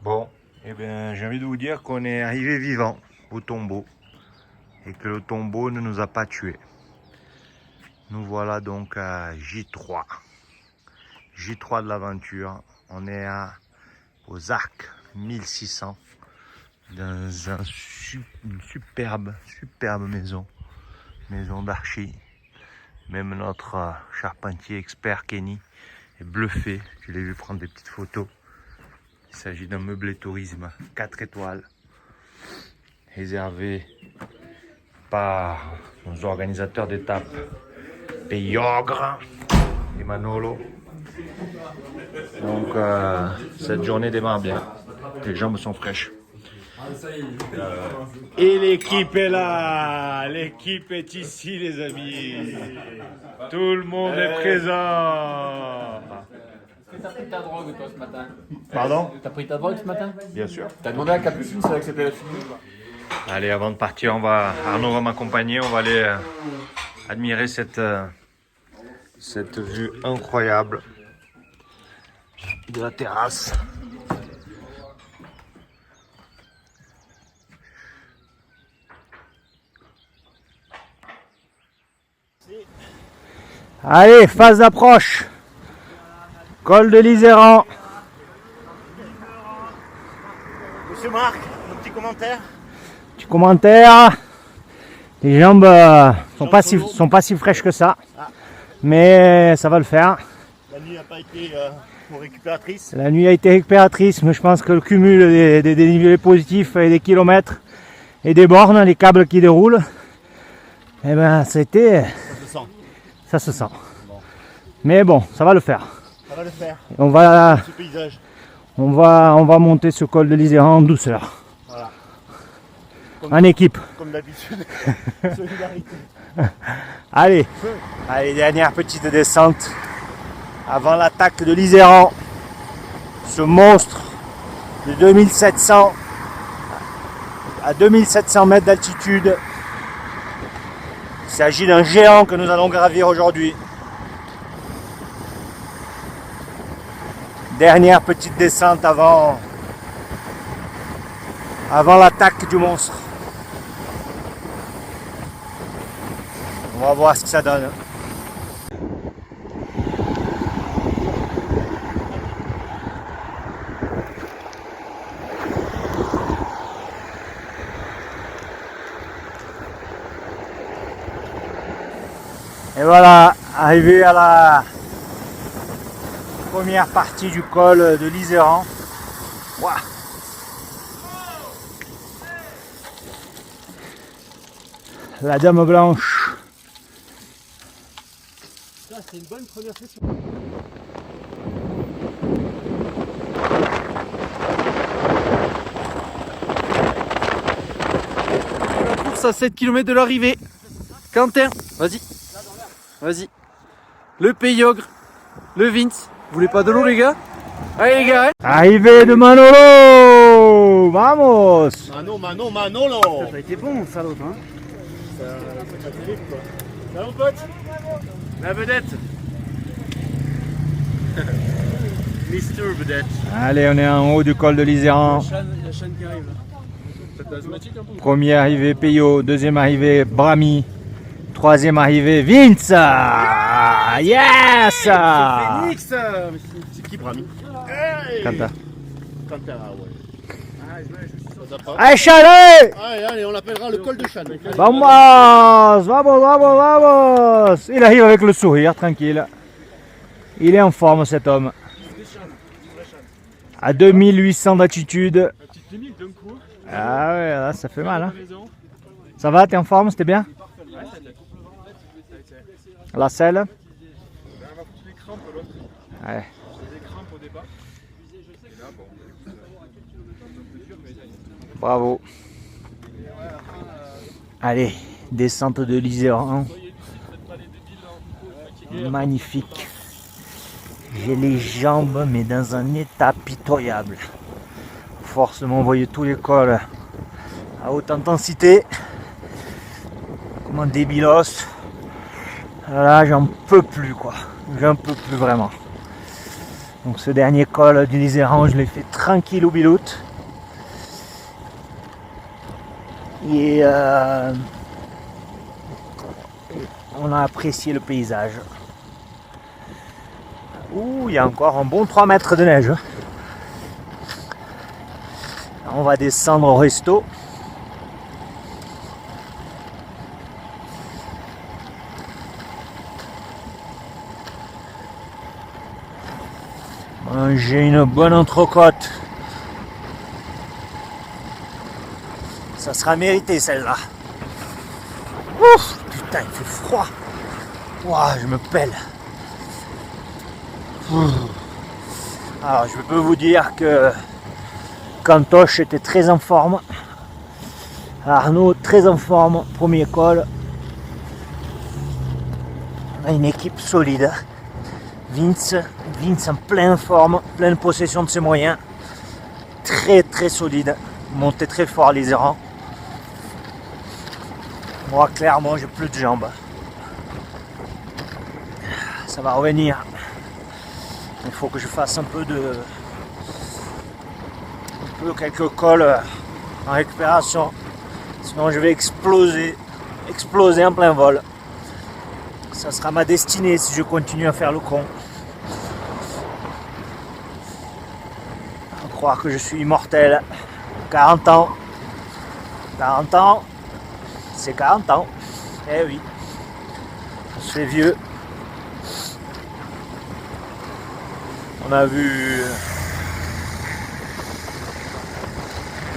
Bon, eh bien, j'ai envie de vous dire qu'on est arrivé vivant au tombeau et que le tombeau ne nous a pas tués. Nous voilà donc à J3. J3 de l'aventure. On est aux Arcs 1600 dans une superbe maison d'archi. Même notre charpentier expert Kenny est bluffé. Je l'ai vu prendre des petites photos. Il s'agit d'un meublé tourisme 4 étoiles réservé par nos organisateurs d'étape Péogre et Manolo. Donc cette journée démarre bien. Les jambes sont fraîches. Et l'équipe est là. L'équipe est ici, les amis. Tout le monde est présent. Est-ce que t'as pris ta drogue toi ce matin? Pardon? T'as pris ta drogue ce matin? Bien sûr. T'as demandé à Capucine si elle acceptait la fumée ou pas? Allez, avant de partir, Arnaud va m'accompagner. On va aller admirer cette vue incroyable de la terrasse. Allez, phase d'approche. Col de l'Iséran. Monsieur Marc, un petit commentaire? Petit commentaire. Les jambes sont pas si fraîches que ça. Mais ça va le faire. La nuit n'a pas été récupératrice. La nuit a été récupératrice, mais je pense que le cumul des dénivelés positifs et des kilomètres et des bornes, les câbles qui déroulent, eh ben ça a été... Ça se sent. Bon. Mais bon, ça va le faire. Ça va le faire. On va, Ce paysage. on va monter ce col de l'Iséran en douceur. Voilà. En équipe. Comme d'habitude. Solidarité. Allez, dernière petite descente avant l'attaque de l'Iséran. Ce monstre de 2700 à 2700 mètres d'altitude. Il s'agit d'un géant que nous allons gravir aujourd'hui. Dernière petite descente avant l'attaque du monstre. On va voir ce que ça donne. Et voilà, arrivé à la première partie du col de l'Iséran. Wow. La Dame Blanche. Ça, c'est une bonne première session. La course à 7 km de l'arrivée. Quentin, vas-y. Vas-y. Le Péogre, le Vince. Vous voulez pas de l'eau, les gars? Allez, les gars, hein. Arrivée de Manolo. Vamos. Manolo. Ça a été bon, ça l'autre, hein. Ça va très vite, quoi. Ça va, mon pote? La vedette. Mister Vedette. Allez, on est en haut du col de l'Iséran. La chaîne qui arrive. C'est asthmatique un peu. Première arrivée Peyo, deuxième arrivée Brami, troisième arrivée Vince. Yes. Phoenix. C'est qui, Brami? Hey. Quentin. Quentin, ah ouais. Allez, Chalet. Allez, on l'appellera le col de Chan. Vamos, vamos. Il arrive avec le sourire, tranquille. Il est en forme, cet homme. À 2800 d'altitude. Petite limite d'un coup. Ah ouais, là, ça fait mal. Hein. Ça va, t'es en forme, c'était bien? La selle? Des crampes l'autre. Ouais. Des crampes au départ. Bravo. Allez, descente de l'Iséran. Magnifique. J'ai les jambes, mais dans un état pitoyable. Forcément, vous voyez tous les cols à haute intensité. Comme un débilos. Là, j'en peux plus, quoi. J'en peux plus vraiment. Donc ce dernier col du Liseran, je l'ai fait tranquille au biloute. Et on a apprécié le paysage. Ouh, il y a encore un bon 3 mètres de neige. On va descendre au resto. Manger une bonne entrecôte. Ça sera mérité celle-là. Ouf, putain, il fait froid. Ouah, je me pèle. Alors, je peux vous dire que Cantoche était très en forme. Arnaud très en forme. Premier col. On a une équipe solide. Vince en pleine forme, pleine possession de ses moyens. Très très solide. Monté très fort les errants. Moi clairement j'ai plus de jambes. Ça va revenir. Il faut que je fasse quelques cols en récupération. Sinon je vais exploser en plein vol. Ça sera ma destinée si je continue à faire le con. À croire que je suis immortel. 40 ans. 40 ans. C'est 40 ans. Eh oui. Je suis vieux. On a vu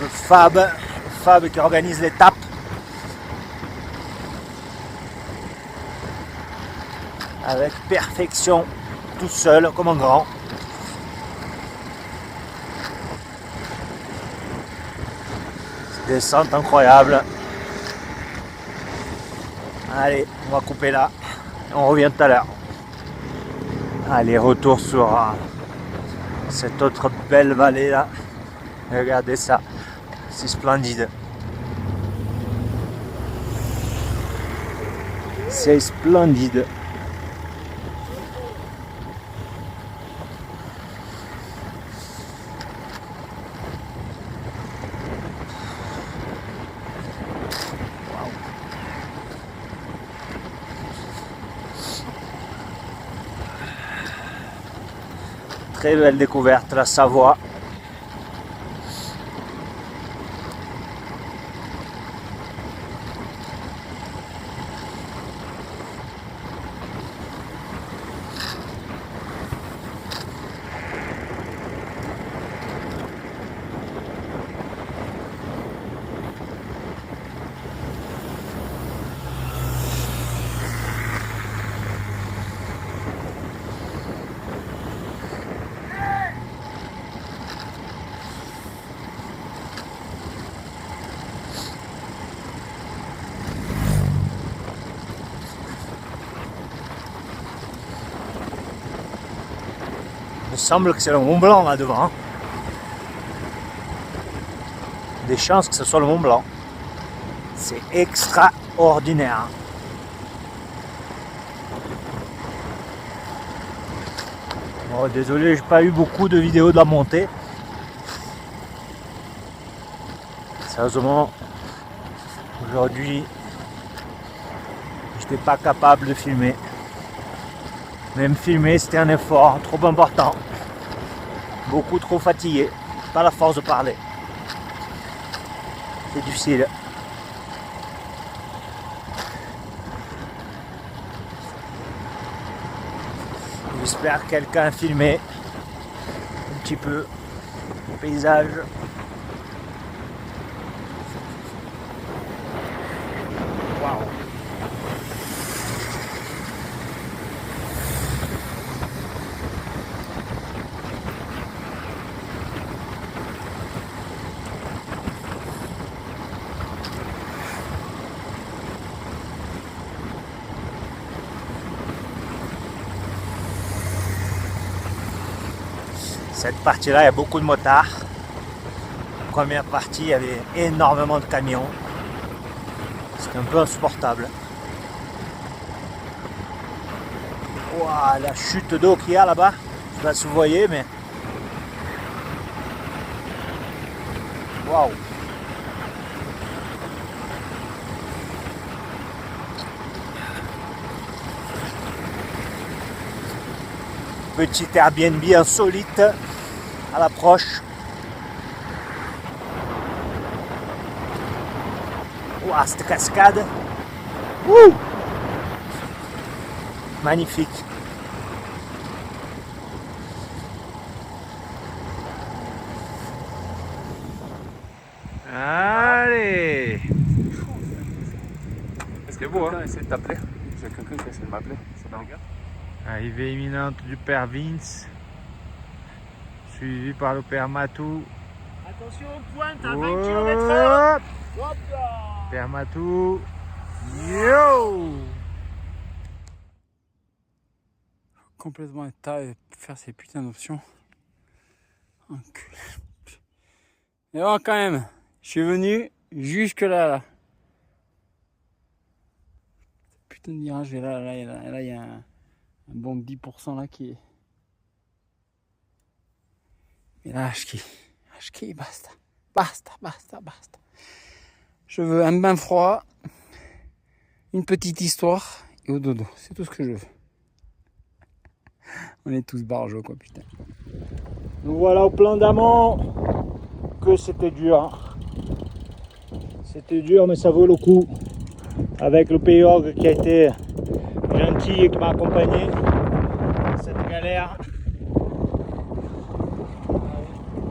le Fab qui organise l'étape. Avec perfection, tout seul, comme un grand. Descente incroyable. Allez, on va couper là. On revient tout à l'heure. Allez, retour sur cette autre belle vallée là. Regardez ça. C'est splendide. C'est splendide. Très belle découverte, la Savoie. Il me semble que c'est le Mont Blanc là devant. Des chances que ce soit le Mont Blanc. C'est extraordinaire. Bon, désolé, j'ai pas eu beaucoup de vidéos de la montée. Sérieusement, aujourd'hui, j'étais pas capable de filmer. Même filmer, c'était un effort trop important. Beaucoup trop fatigué. Pas la force de parler. C'est difficile. J'espère que quelqu'un a filmé un petit peu le paysage. Waouh! Cette partie-là, il y a beaucoup de motards. La première partie, il y avait énormément de camions. C'était un peu insupportable. Ouah, la chute d'eau qu'il y a là-bas, sais pas si vous voyez, mais waouh. Petit Airbnb insolite à l'approche. Ouah, cette cascade. Ouh, magnifique. Allez. C'est beau, hein. Essaye de t'appeler. J'ai quelqu'un qui essaie de m'appeler. C'est dans le gars. Arrivée imminente du père Vince, suivi par le père Matou. Attention aux pointes à 20 km/h. Hop là. Père Matou. Yo. Complètement état et faire ces putains d'options. Enculé. Mais bon, quand même, je suis venu jusque là. Putain de virage, et là, il y a un bon 10% là qui est. Mais là, Ashki, basta. Je veux un bain froid, une petite histoire et au dodo. C'est tout ce que je veux. On est tous barjots, quoi, putain. Nous voilà au plan d'amont. Que c'était dur. C'était dur, mais ça vaut le coup. Avec le Péogre qui a été gentil et qui m'a accompagné dans cette galère.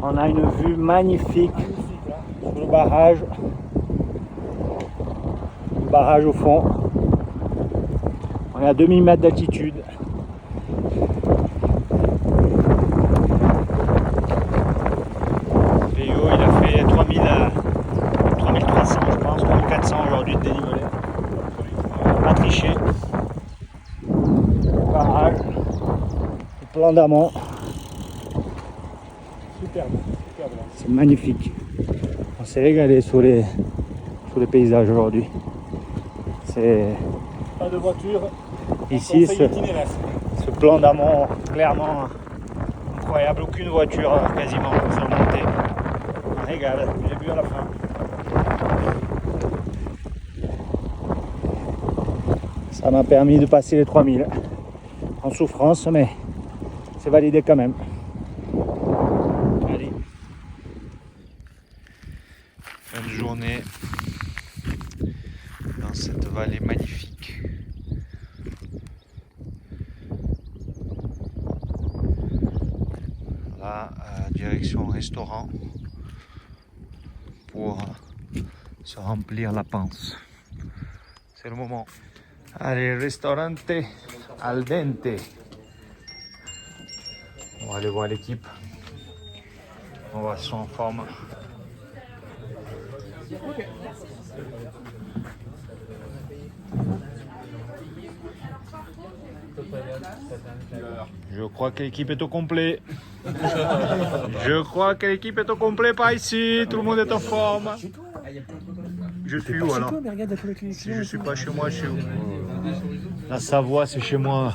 On a une vue magnifique sur le barrage. Le barrage au fond. On est à 2000 mètres d'altitude. Léo, il a fait 3300, je pense, 3400 aujourd'hui de dénivelé. Pas triché. Le barrage, le plan d'amont. Superbe. C'est magnifique. On s'est régalé sur les paysages aujourd'hui. C'est Pas de voiture. ici Conseil itinéraire. ce plan d'amont clairement incroyable. Aucune voiture quasiment sur la montée. Un régal du début à la fin. Ça m'a permis de passer les 3000 en souffrance, mais c'est validé quand même. Allez. Fin de journée dans cette vallée magnifique. Là, direction restaurant pour se remplir la panse. C'est le moment. Allez, restaurante al dente. On va aller voir l'équipe. On va se en forme. Je crois que l'équipe est au complet. Je crois que l'équipe est au complet par ici. Tout le monde est en forme. Je suis où alors? Si je suis pas chez moi, je suis où? La Savoie, c'est chez moi.